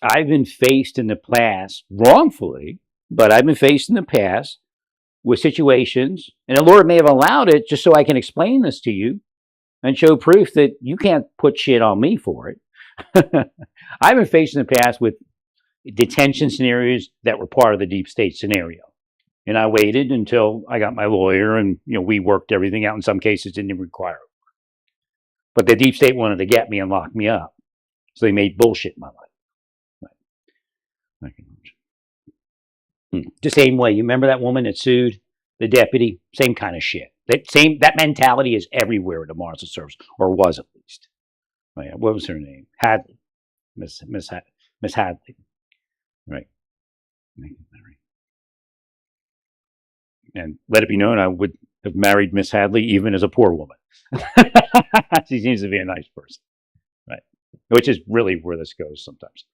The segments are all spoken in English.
I've been faced in the past, wrongfully, but I've been faced in the past with situations, and the Lord may have allowed it just so I can explain this to you and show proof that you can't put shit on me for it. I've been faced in the past with detention scenarios that were part of the deep state scenario. And I waited until I got my lawyer, and we worked everything out. In some cases, didn't even require it. But the deep state wanted to get me and lock me up, so they made bullshit in my life. Right. The same way. You remember that woman that sued the deputy? Same kind of shit. That mentality is everywhere at the Marshal Service, or was at least. Right. What was her name? Hadley, Miss Hadley. Right. And let it be known, I would have married Miss Hadley even as a poor woman. She seems to be a nice person, right? Which is really where this goes sometimes.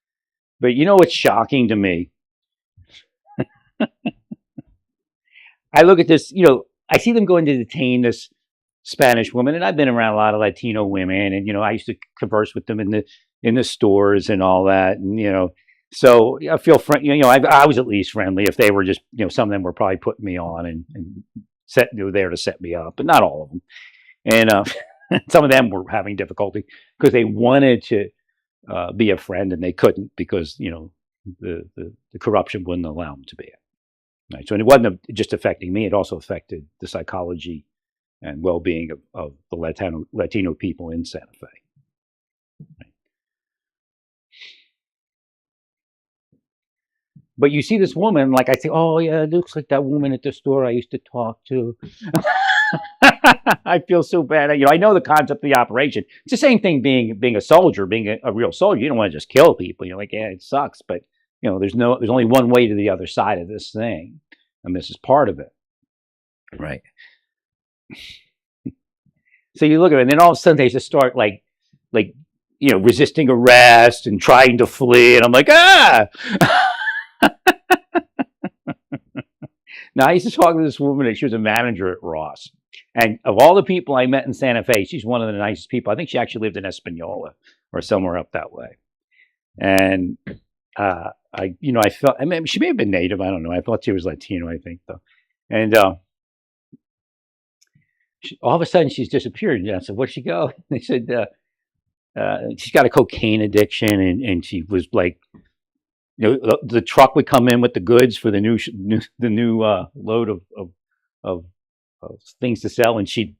But you know what's shocking to me? I look at this, I see them going to detain this Spanish woman, and I've been around a lot of Latino women, and I used to converse with them in the stores and all that, and so I feel I was at least friendly. If they were just, some of them were probably putting me on and they were there to set me up, but not all of them. And some of them were having difficulty because they wanted to be a friend and they couldn't because the corruption wouldn't allow them to be it. Right. So it wasn't just affecting me; it also affected the psychology and well-being of the Latino people in Santa Fe. Right. But you see this woman, like I say, oh yeah, it looks like that woman at the store I used to talk to. I feel so bad. I know the concept of the operation. It's the same thing being a soldier, being a real soldier. You don't want to just kill people. You're like, yeah, it sucks, but there's only one way to the other side of this thing, and this is part of it, right? So you look at it, and then all of a sudden they just start like resisting arrest and trying to flee, and I'm like, ah. Now, I used to talk to this woman, and she was a manager at Ross. And of all the people I met in Santa Fe, she's one of the nicest people. I think she actually lived in Espanola or somewhere up that way. And I felt, she may have been native. I don't know. I thought she was Latino, I think, though. And all of a sudden, she's disappeared. And I said, where'd she go? They said, she's got a cocaine addiction, and she was like, the truck would come in with the goods for the new load of things to sell, and she'd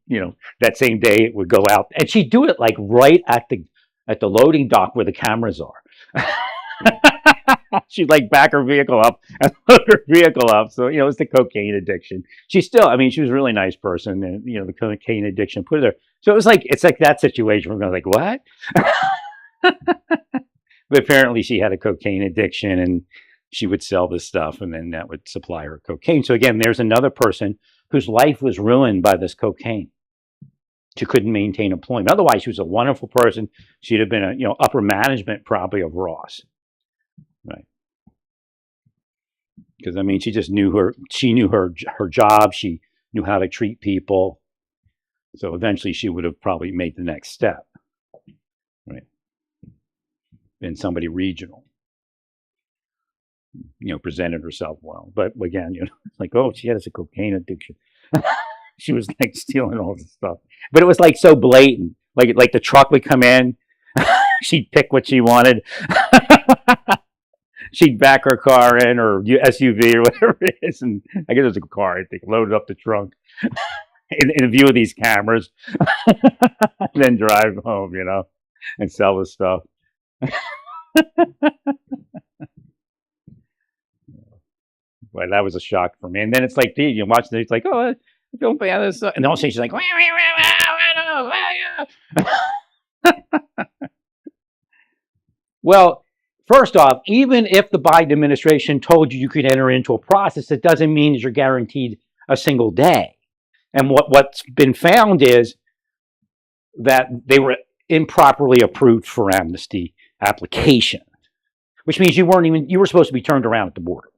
that same day it would go out, and she'd do it like right at the loading dock where the cameras are. She'd like back her vehicle up and load her vehicle up. So it's the cocaine addiction. She still, she was a really nice person, and the cocaine addiction put her there. So it's like that situation. We're going like, what? But apparently she had a cocaine addiction, and she would sell this stuff, and then that would supply her cocaine. So again, there's another person whose life was ruined by this cocaine. She couldn't maintain employment. Otherwise, she was a wonderful person. She'd have been a upper management probably of Ross, right? Because she just knew her. She knew her job. She knew how to treat people. So eventually, she would have probably made the next step, right? Been somebody regional, presented herself well. But again, like, oh, she has a cocaine addiction. She was like stealing all this stuff. But it was like so blatant. Like the truck would come in, she'd pick what she wanted. She'd back her car in, or SUV or whatever it is. And I guess it was a car, I think, loaded up the trunk in view of these cameras. Then drive home, and sell the stuff. But that was a shock for me. And then it's like, you watch it, it's like, oh, I feel bad. And then all of a sudden she's like, well, first off, even if the Biden administration told you could enter into a process, it doesn't mean that you're guaranteed a single day. And what's been found is that they were improperly approved for amnesty application, which means you were supposed to be turned around at the border.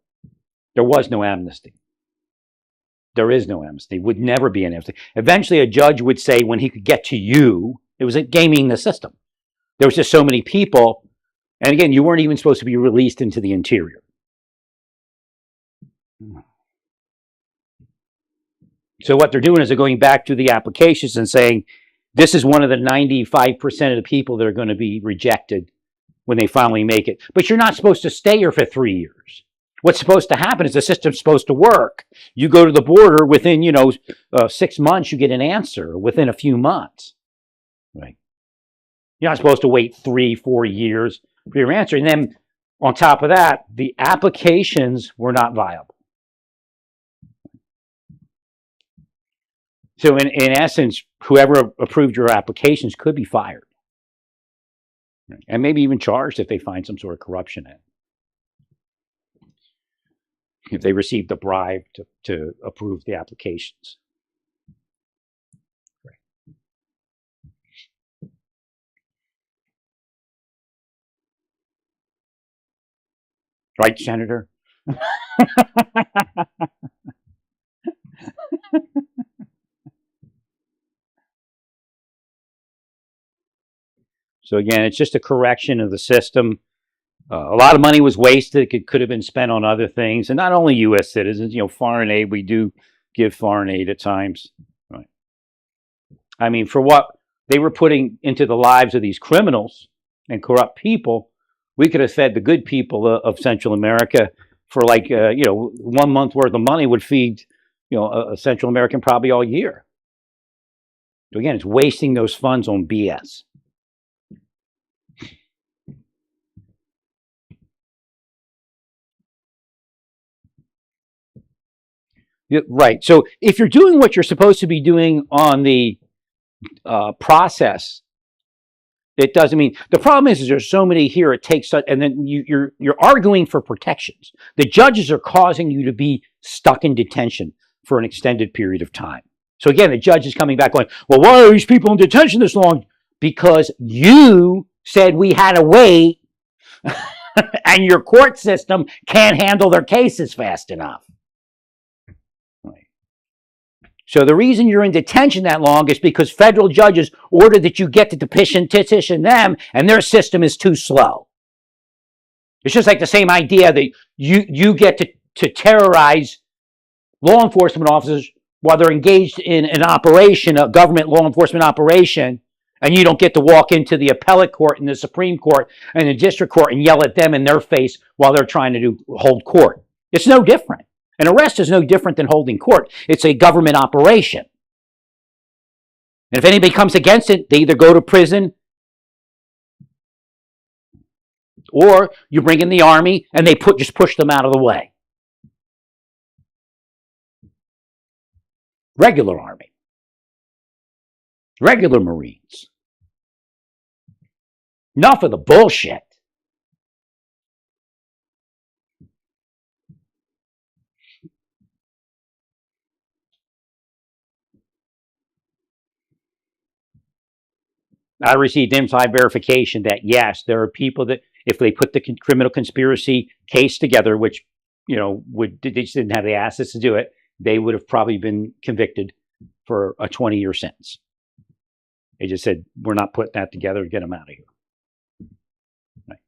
There was no amnesty. There is no amnesty. Would never be an amnesty. Eventually, a judge would say when he could get to you, it was gaming the system. There was just so many people And again, you weren't even supposed to be released into the interior. So what they're doing is they're going back to the applications and saying, this is one of the 95% of the people that are going to be rejected when they finally make it. But you're not supposed to stay here for 3 years. What's supposed to happen is the system's supposed to work. You go to the border within, 6 months, you get an answer within a few months. Right. You're not supposed to wait 3-4 years for your answer. And then on top of that, the applications were not viable. So in essence, whoever approved your applications could be fired. And maybe even charged if they find some sort of corruption in it. If they received a bribe to approve the applications. Right, Senator? So again, it's just a correction of the system. A lot of money was wasted. It could have been spent on other things, and not only U.S. citizens. Foreign aid. We do give foreign aid at times. Right. I mean, for what they were putting into the lives of these criminals and corrupt people, we could have fed the good people of Central America for 1 month worth of money would feed a Central American probably all year. So again, it's wasting those funds on BS. Right. So if you're doing what you're supposed to be doing on the process, it doesn't mean the problem is there's so many here. It takes, and then you're arguing for protections. The judges are causing you to be stuck in detention for an extended period of time. So again, the judge is coming back going, well, why are these people in detention this long? Because you said we had to wait, and your court system can't handle their cases fast enough. So the reason you're in detention that long is because federal judges ordered that you get to petition them, and their system is too slow. It's just like the same idea that you get to terrorize law enforcement officers while they're engaged in an operation, a government law enforcement operation, and you don't get to walk into the appellate court and the Supreme Court and the district court and yell at them in their face while they're trying to hold court. It's no different. An arrest is no different than holding court. It's a government operation. And if anybody comes against it, they either go to prison or you bring in the army and they just push them out of the way. Regular army. Regular Marines. Enough of the bullshit. I received inside verification that yes, there are people that if they put the criminal conspiracy case together, which they just didn't have the assets to do it, they would have probably been convicted for a 20-year sentence. They just said, we're not putting that together to get them out of here. Right.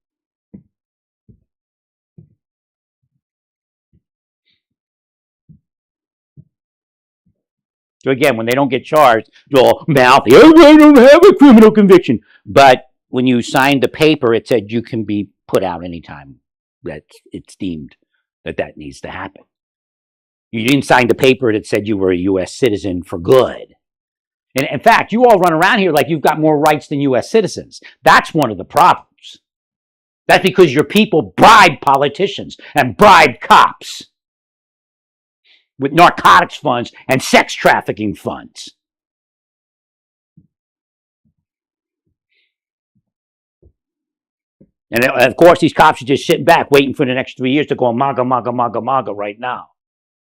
So again, when they don't get charged, they'll mouth, I don't have a criminal conviction. But when you signed the paper, it said you can be put out anytime that it's deemed that needs to happen. You didn't sign the paper that said you were a U.S. citizen for good. And in fact, you all run around here like you've got more rights than U.S. citizens. That's one of the problems. That's because your people bribe politicians and bribe cops with narcotics funds and sex trafficking funds. And of course, these cops are just sitting back waiting for the next 3 years to go MAGA, MAGA, MAGA, MAGA right now.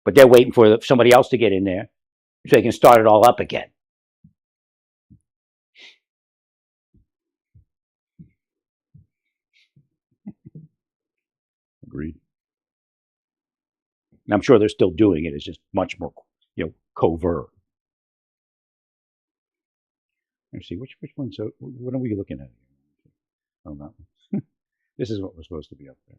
But they're waiting for somebody else to get in there so they can start it all up again. Agreed. And I'm sure they're still doing it. It's just much more, covert. Let's see, which one's, what are we looking at? Oh, that one. This is what was supposed to be up there.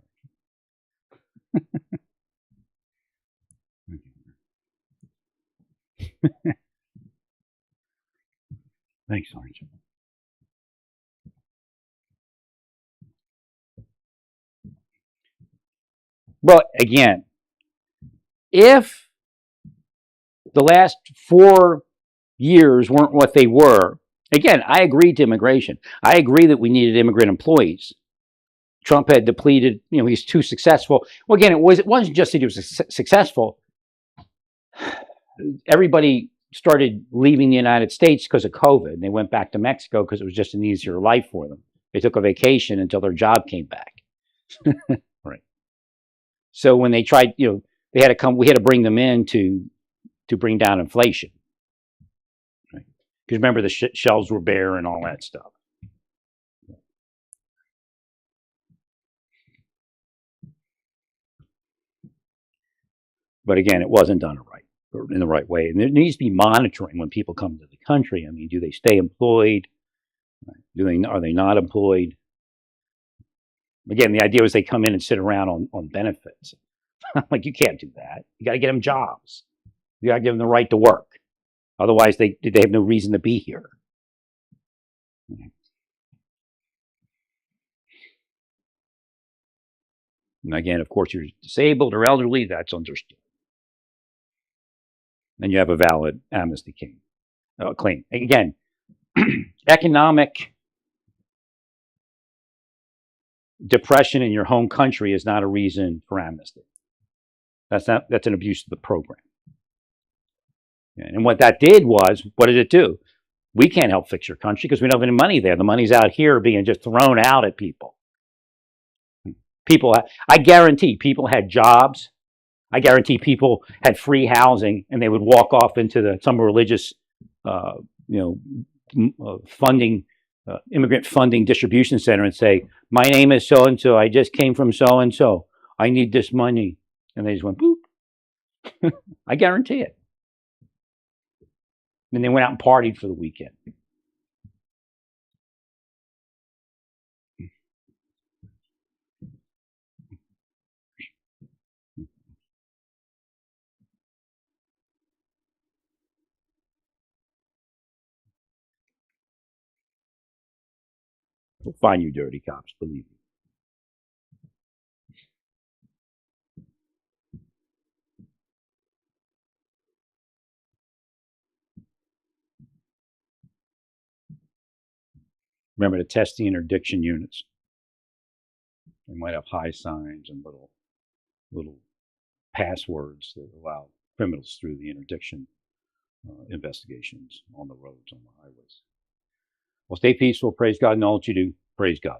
Thanks, Orange. Well, again, if the last 4 years weren't what they were, again, I agreed to immigration. I agree that we needed immigrant employees. Trump had depleted, he's too successful. Well, again, it wasn't just that he was successful. Everybody started leaving the United States because of COVID. And they went back to Mexico because it was just an easier life for them. They took a vacation until their job came back. Right. So when they tried, they had to come. We had to bring them in to bring down inflation. Right. Because remember, the shelves were bare and all that stuff. But again, it wasn't done right, or in the right way. And there needs to be monitoring when people come to the country. I mean, do they stay employed? Are they not employed? Again, the idea was they come in and sit around on benefits. Like, you can't do that. You got to get them jobs. You got to give them the right to work. Otherwise, they have no reason to be here. And again, of course, you're disabled or elderly. That's understood. And you have a valid amnesty claim. Again, economic depression in your home country is not a reason for amnesty. That's an abuse of the program. And what that did was, what did it do? We can't help fix your country because we don't have any money there. The money's out here being just thrown out at people. I guarantee people had jobs. I guarantee people had free housing, and they would walk off into some religious, funding, immigrant funding distribution center and say, "My name is so and so. I just came from so and so. I need this money," and they just went boop. I guarantee it. And they went out and partied for the weekend. We'll find you dirty cops, believe me. Remember to test the interdiction units. They might have high signs and little passwords that allow criminals through the interdiction investigations on the roads, on the highways. Well, stay peaceful. Praise God in all that you do. Praise God.